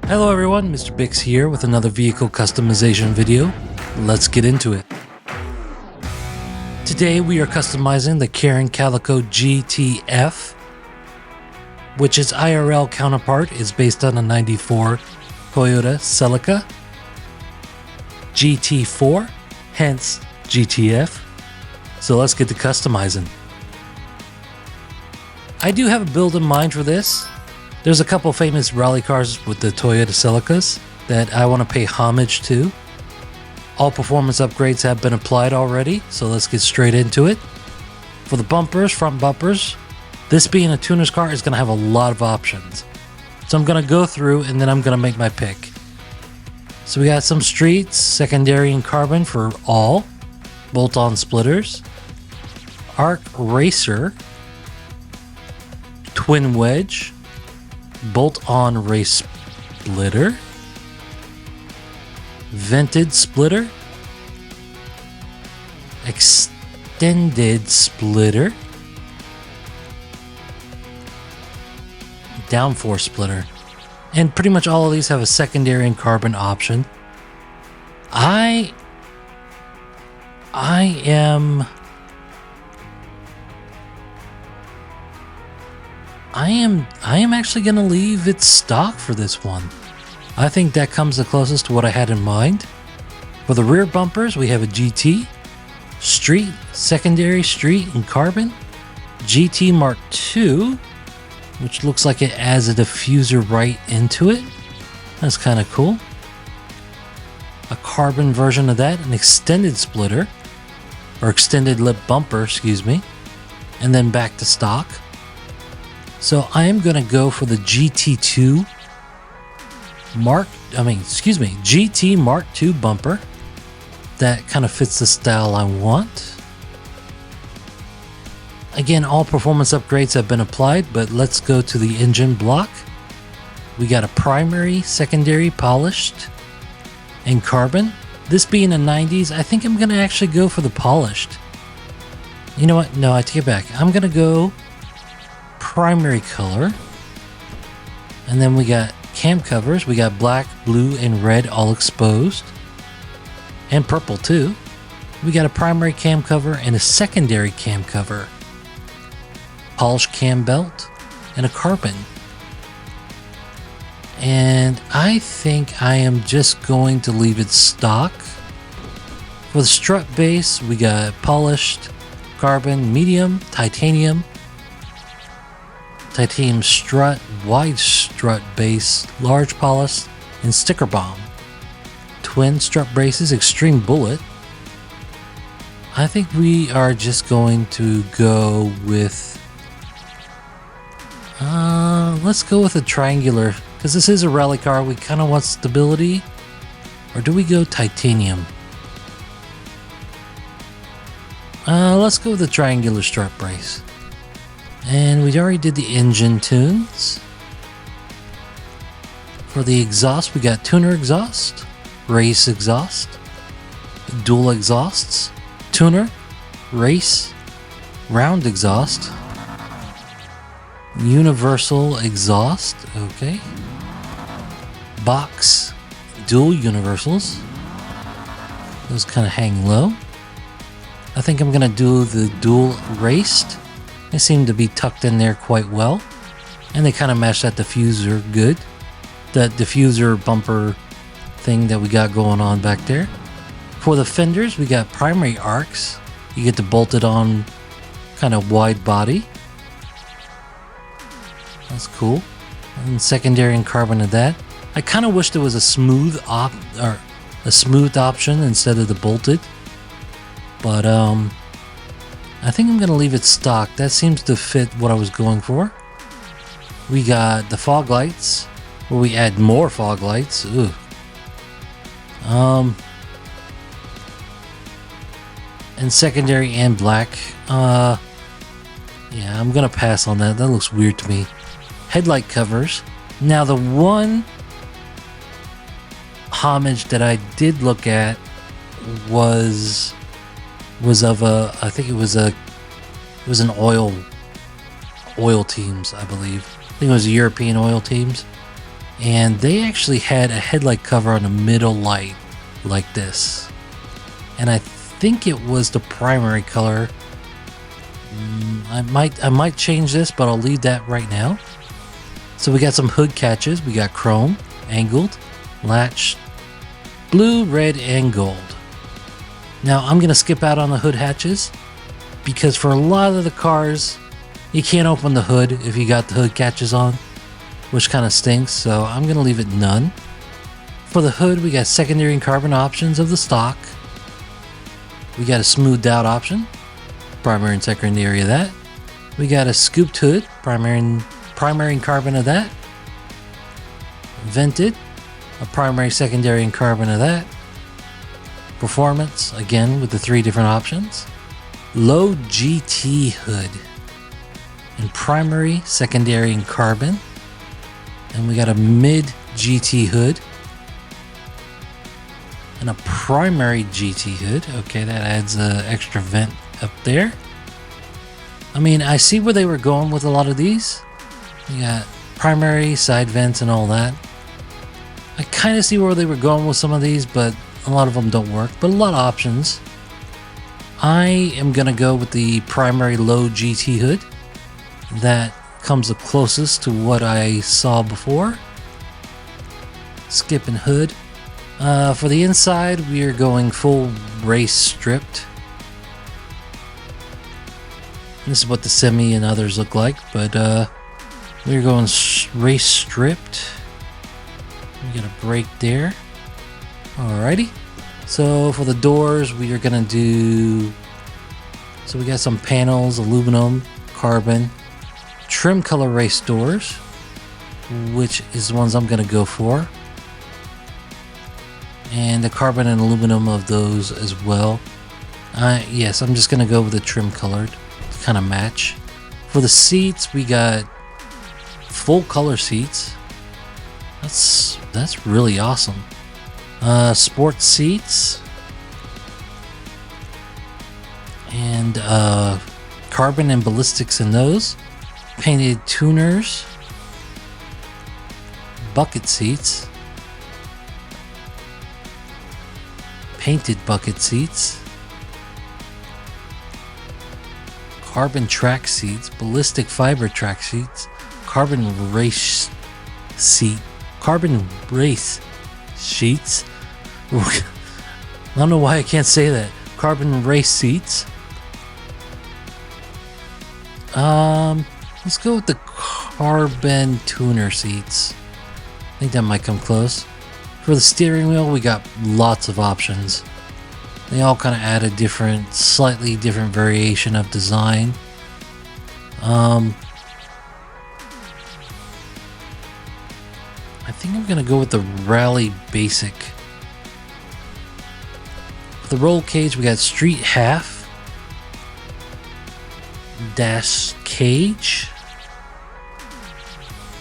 Hello everyone, MrBixx here with another vehicle customization video. Let's get into it. Today we are customizing the Karin Calico GTF, which its IRL counterpart is based on a 94 Toyota Celica GT4, hence GTF. So let's get to customizing. I do have a build in mind for this. There's a couple famous rally cars with the Toyota Celicas that I want to pay homage to. All performance upgrades have been applied already, so let's get straight into it. For the bumpers, front bumpers, this being a tuner's car is going to have a lot of options. So I'm going to go through and then I'm going to make my pick. So we got some streets, secondary and carbon for all, bolt-on splitters, arc racer, twin wedge, bolt-on race splitter, vented splitter, extended splitter, downforce splitter, and pretty much all of these have a secondary and carbon option. I am actually going to leave it stock for this one. I think that comes the closest to what I had in mind. For the rear bumpers, we have a GT, street, secondary, street, and carbon. GT Mark II, which looks like it adds a diffuser right into it. That's kind of cool. A carbon version of that, an extended splitter, or extended lip bumper, excuse me, and then back to stock. So I am going to go for the GT Mark II bumper. That kind of fits the style I want. Again, all performance upgrades have been applied, but let's go to the engine block. We got a primary, secondary, polished, and carbon. This being a 90s, I think I'm going to actually go for the polished. You know what? No, I take it back. I'm going to go primary color, and then we got cam covers. We got black, blue, and red all exposed, and purple too. We got a primary cam cover and a secondary cam cover, polished cam belt, and a carbon. And I think I am just going to leave it stock. For the strut base, we got polished, carbon, medium, titanium strut, wide strut base, large polish, and sticker bomb. Twin strut braces, extreme bullet. I think we are just going to go with let's go with a triangular, because this is a rally car. We kind of want stability. Or do we go titanium? Let's go with the triangular strut brace. And we already did the engine tunes. For the exhaust, we got tuner exhaust, race exhaust, dual exhausts, tuner, race, round exhaust, universal exhaust, okay, box, dual universals. Those kind of hang low. I think I'm going to do the dual raced. They seem to be tucked in there quite well, and they kind of match that diffuser good. That diffuser bumper thing that we got going on back there. For the fenders, we got primary arcs. You get to bolt it on kind of wide body. That's cool. And secondary and carbon of that. I kind of wish there was a smooth option instead of the bolted. But I think I'm going to leave it stock. That seems to fit what I was going for. We got the fog lights, where we add more fog lights. Ooh. And secondary and black. Yeah, I'm going to pass on that. That looks weird to me. Headlight covers. Now the one homage that I did look at was of a, I think it was an oil teams, I believe. I think it was European oil teams. And they actually had a headlight cover on the middle light like this. And I think it was the primary color. I might change this, but I'll leave that right now. So we got some hood catches. We got chrome, angled, latch, blue, red, and gold. Now I'm gonna skip out on the hood hatches because for a lot of the cars, you can't open the hood if you got the hood catches on, which kind of stinks. So I'm gonna leave it none. For the hood, we got secondary and carbon options of the stock. We got a smoothed out option, primary and secondary of that. We got a scooped hood, primary and carbon of that. Vented, a primary, secondary, and carbon of that. Performance, again with the 3 different options. Low GT hood, and primary, secondary, and carbon. And we got a mid GT hood, and a primary GT hood. Okay, that adds an extra vent up there. I mean, I see where they were going with a lot of these. You got primary, side vents, and all that. I kind of see where they were going with some of these, but a lot of them don't work. But a lot of options. I am going to go with the primary low GT hood. That comes the closest to what I saw before. Skipping hood. For the inside, we are going full race stripped. This is what the semi and others look like, but we're going race stripped. We got a brake there. Alrighty. So for the doors, we are gonna do. So we got some panels, aluminum, carbon, trim color race doors, which is the ones I'm gonna go for. And the carbon and aluminum of those as well. Yes, I'm just gonna go with the trim colored to kind of match. For the seats, we got full color seats. That's really awesome. Sports seats and carbon and ballistics in those. Painted tuners, bucket seats. Painted bucket seats, carbon track seats, ballistic fiber track seats, carbon race seat, carbon race sheets. I don't know why I can't say that. Carbon race seats. Let's go with the carbon tuner seats. I think that might come close. For the steering wheel, we got lots of options. They all kind of add a different, slightly different variation of design. I think I'm gonna go with the Rally Basic. For the roll cage, we got Street Half, Dash Cage,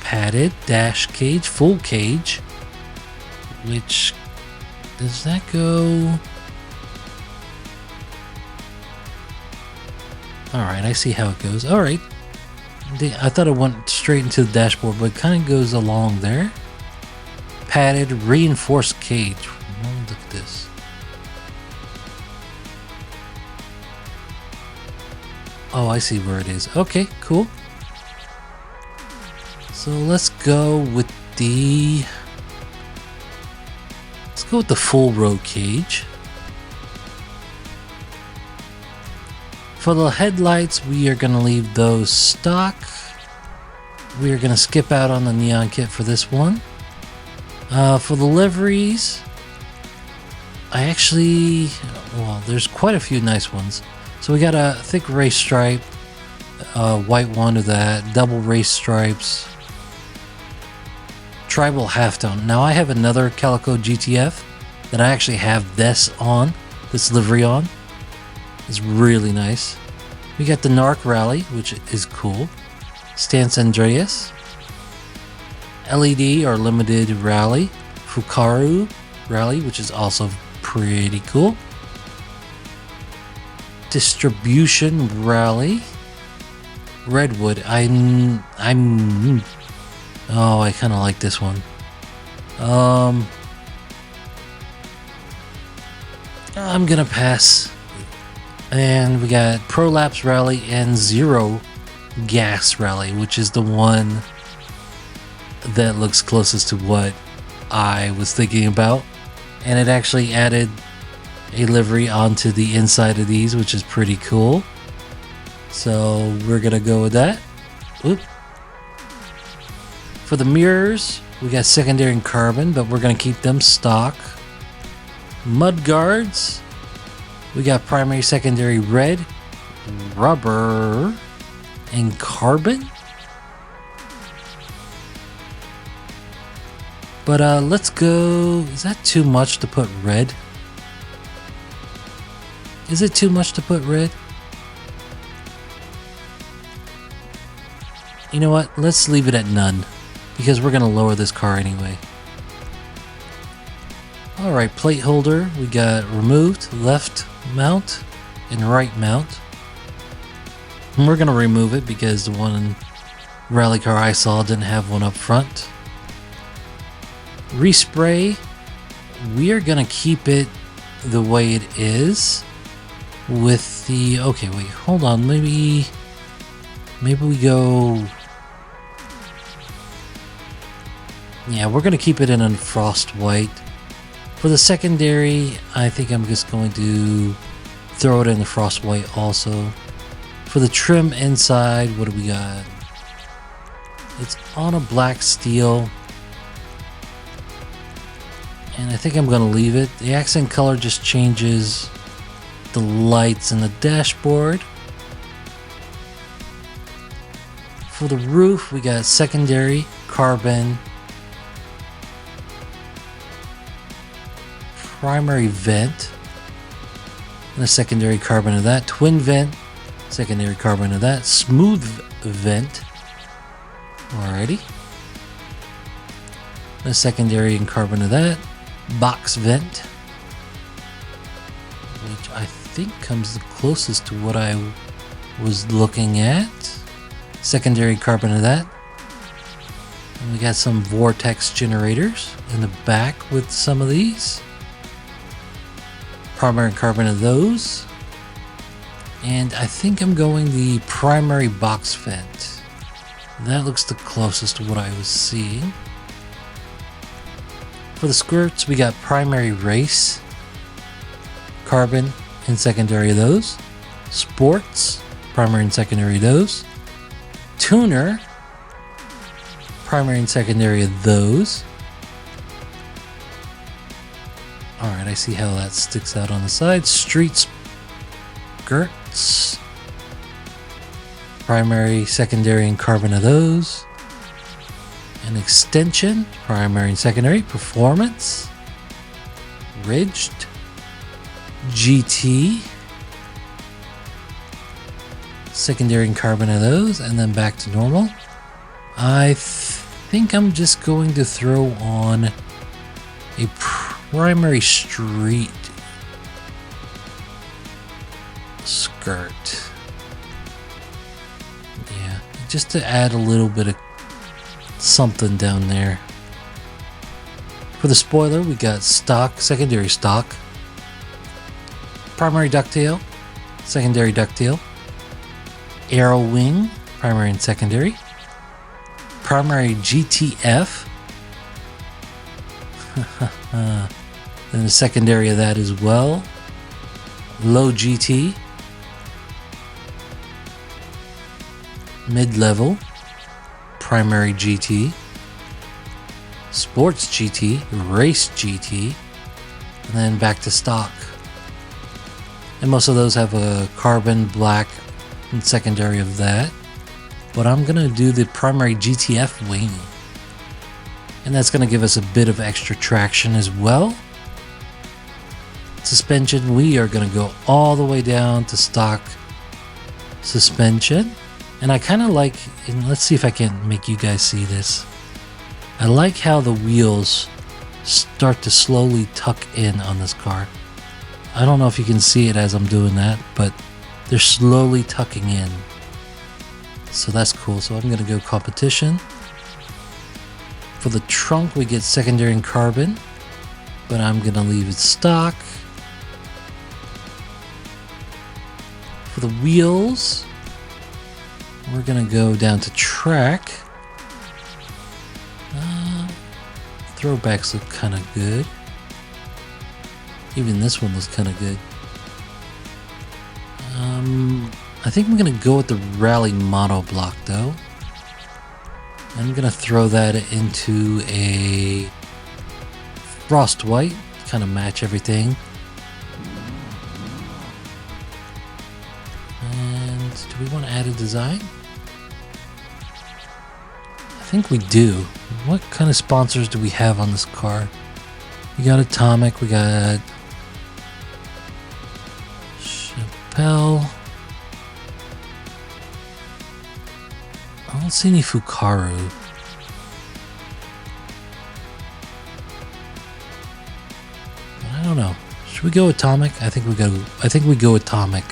Padded, Dash Cage, Full Cage. Which, does that go? Alright, I see how it goes. Alright. I thought it went straight into the dashboard, but it kind of goes along there. Padded, reinforced cage. Oh, look at this. Oh, I see where it is. Okay, cool. So let's go with the... Let's go with the full row cage. For the headlights, we are going to leave those stock. We are going to skip out on the neon kit for this one. For the liveries, well, there's quite a few nice ones. So we got a thick race stripe, white one of that, double race stripes, tribal halftone. Now I have another Calico GTF that I actually have this livery on. It's really nice. We got the Narc Rally, which is cool. Stance Andreas. LED or Limited Rally. Fukaru Rally, which is also pretty cool. Distribution Rally. Redwood. I kind of like this one. I'm gonna pass. And we got Prolapse Rally and Zero Gas Rally, which is the one that looks closest to what I was thinking about. And it actually added a livery onto the inside of these, which is pretty cool. So we're gonna go with that. Oop. For the mirrors, we got secondary and carbon, but we're gonna keep them stock. Mud guards, we got primary, secondary, red, rubber, and carbon. But let's go. Is that too much to put red? Is it too much to put red? You know what? Let's leave it at none, because we're gonna lower this car anyway. Alright, plate holder, we got removed, left mount, and right mount. And we're gonna remove it because the one rally car I saw didn't have one up front. Respray, we are gonna keep it the way it is with the, okay, wait, hold on, maybe we go, yeah, we're gonna keep it in a frost white. For the secondary, I think I'm just going to throw it in the frost white also. For the trim inside, what do we got? It's on a black steel. And I think I'm going to leave it. The accent color just changes the lights in the dashboard. For the roof, we got secondary, carbon, primary vent, and a secondary carbon of that, twin vent, secondary carbon of that, smooth vent, alrighty, a secondary and carbon of that, box vent, which I think comes the closest to what I was looking at, secondary carbon of that, and we got some vortex generators in the back with some of these. Primary carbon of those, and I think I'm going the primary box vent. That looks the closest to what I was seeing. For the skirts, we got primary race, carbon, and secondary of those. Sports, primary and secondary of those. Tuner, primary and secondary of those. Alright, I see how that sticks out on the side. Street skirts. Primary, secondary, and carbon of those. An extension, primary and secondary. Performance. Ridged. GT. Secondary and carbon of those. And then back to normal. I think I'm just going to throw on a primary street skirt. Yeah, just to add a little bit of something down there. For the spoiler, we got stock, secondary stock, primary ducktail, secondary ducktail, arrow wing, primary and secondary, primary GTF, then the secondary of that as well, low GT, mid-level, primary GT, sports GT, race GT, and then back to stock. And most of those have a carbon, black, and secondary of that. But I'm gonna do the primary GTF wing. And that's going to give us a bit of extra traction as well. Suspension, we are going to go all the way down to stock suspension. And I kind of like, and let's see if I can make you guys see this. I like how the wheels start to slowly tuck in on this car. I don't know if you can see it as I'm doing that, but they're slowly tucking in. So that's cool. So I'm going to go competition. For the trunk, we get secondary and carbon, but I'm gonna leave it stock. For the wheels, we're gonna go down to track. Throwbacks look kind of good. Even this one looks kind of good. I think I'm gonna go with the rally mono block though. I'm gonna throw that into a frost white, kind of match everything. And do we want to add a design? I think we do. What kind of sponsors do we have on this car? We got Atomic, we got Chappelle. I don't see any Fukaru. I don't know. Should we go Atomic? I think we go Atomic.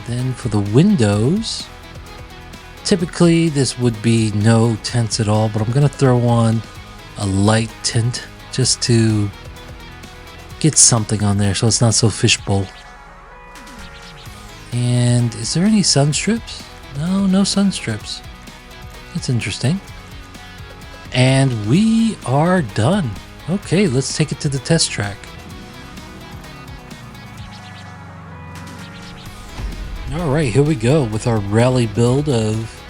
Then for the windows, typically this would be no tints at all, but I'm going to throw on a light tint just to get something on there so it's not so fishbowl. And is there any sun strips? No sun strips. That's interesting. And we are done. Okay, let's take it to the test track. Alright, here we go with our rally build of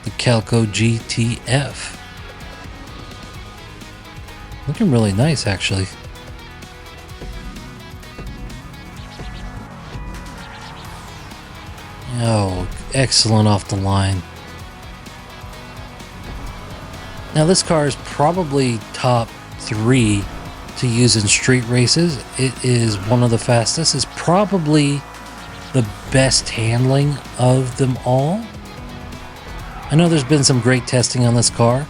the Calico GTF. Looking really nice, actually. Oh, excellent off the line. Now this car is probably top 3 to use in street races. It is one of the fastest. It's probably the best handling of them all. I know there's been some great testing on this car.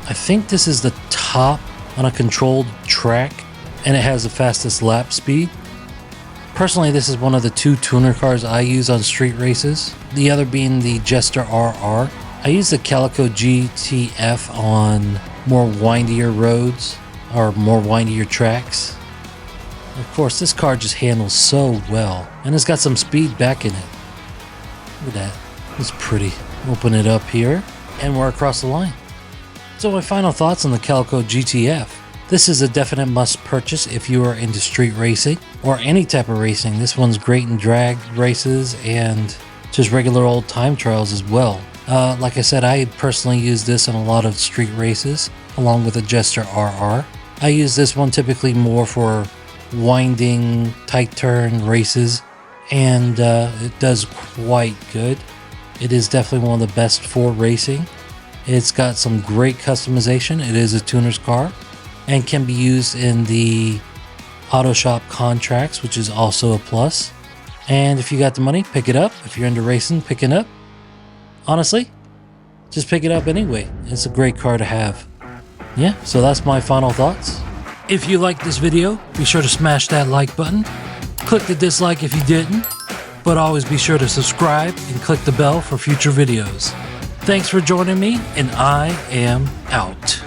I think this is the top on a controlled track, and it has the fastest lap speed. Personally, this is one of the 2 tuner cars I use on street races, the other being the Jester RR. I use the Calico GTF on more windier roads, or more windier tracks. Of course, this car just handles so well, and it's got some speed back in it. Look at that. It's pretty. Open it up here, and we're across the line. So my final thoughts on the Calico GTF. This is a definite must purchase if you are into street racing, or any type of racing. This one's great in drag races, and just regular old time trials as well. Like I said, I personally use this in a lot of street races, along with the Jester RR. I use this one typically more for winding, tight turn races, and it does quite good. It is definitely one of the best for racing. It's got some great customization. It is a tuner's car and can be used in the auto shop contracts, which is also a plus. And if you got the money, pick it up. If you're into racing, pick it up. Honestly, just pick it up anyway. It's a great car to have. Yeah, so that's my final thoughts. If you liked this video, be sure to smash that like button. Click the dislike if you didn't, but always be sure to subscribe and click the bell for future videos. Thanks for joining me, and I am out.